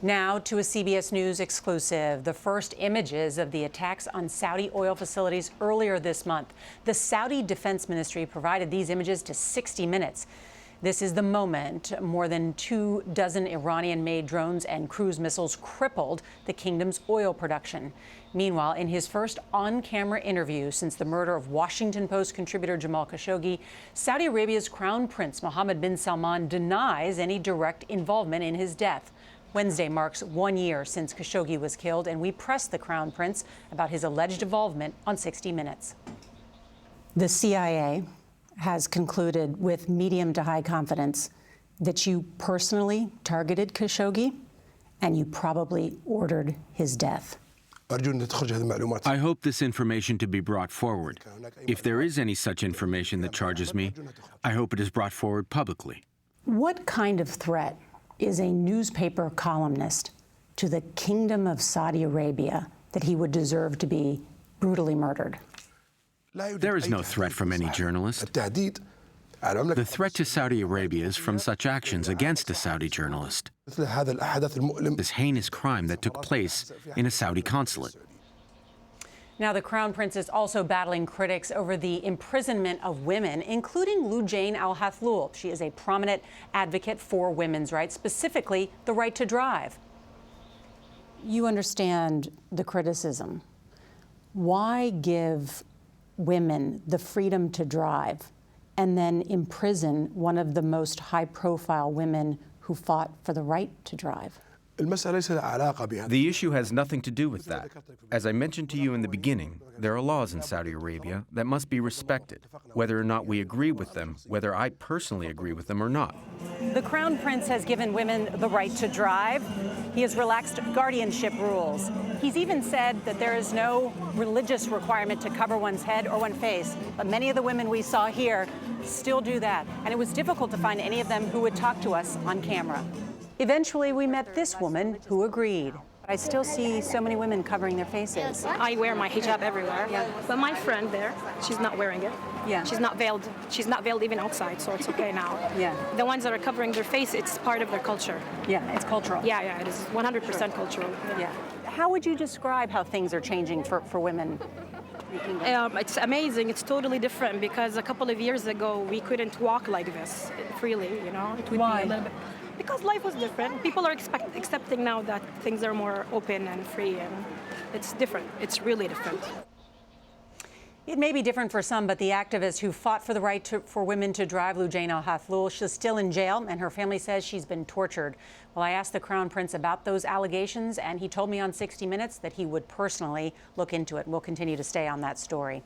Now to a CBS News exclusive, the first images of the attacks on Saudi oil facilities earlier this month. The Saudi Defense Ministry provided these images to 60 Minutes. This is the moment more than 24 Iranian-made drones and cruise missiles crippled the kingdom's oil production. Meanwhile, in his first on-camera interview since the murder of Washington Post contributor Jamal Khashoggi, Saudi Arabia's Crown Prince Mohammad bin Salman denies any direct involvement in his death. Wednesday marks 1 year since Khashoggi was killed, and we pressed the Crown Prince about his alleged involvement on 60 Minutes. The CIA has concluded with medium to high confidence that you personally targeted Khashoggi and you probably ordered his death. I hope this information to be brought forward. If there is any such information that charges me, I hope it is brought forward publicly. What kind of threat is a newspaper columnist to the Kingdom of Saudi Arabia that he would deserve to be brutally murdered? There is no threat from any journalist. The threat to Saudi Arabia is from such actions against a Saudi journalist. This heinous crime that took place in a Saudi consulate. Now, the Crown Prince is also battling critics over the imprisonment of women, including Loujain al-Hathloul. She is a prominent advocate for women's rights, specifically the right to drive. You understand the criticism. Why give women the freedom to drive and then imprison one of the most high-profile women who fought for the right to drive? The issue has nothing to do with that. As I mentioned to you in the beginning, there are laws in Saudi Arabia that must be respected, whether or not we agree with them, whether I personally agree with them or not. The Crown Prince has given women the right to drive. He has relaxed guardianship rules. He's even said that there is no religious requirement to cover one's head or one's face, but many of the women we saw here still do that, and it was difficult to find any of them who would talk to us on camera. Eventually, we met this woman who agreed. I still see so many women covering their faces. I wear my hijab everywhere, but my friend there, she's not wearing it. Yeah. She's not veiled. She's not veiled even outside, so it's okay now. Yeah. The ones that are covering their face, it's part of their culture. Yeah, it's cultural. Yeah, it is 100% cultural. Yeah. How would you describe how things are changing for women? It's amazing. It's totally different because a couple of years ago, we couldn't walk like this freely, you know? It would Why? Be a little bit, because life was different. People are accepting now that things are more open and free, and it's different. It's really different. It may be different for some, but the activist who fought for the right for women to drive, Loujain al-Hathloul, she's still in jail, and her family says she's been tortured. Well, I asked the Crown Prince about those allegations, and he told me on 60 Minutes that he would personally look into it. We'll continue to stay on that story.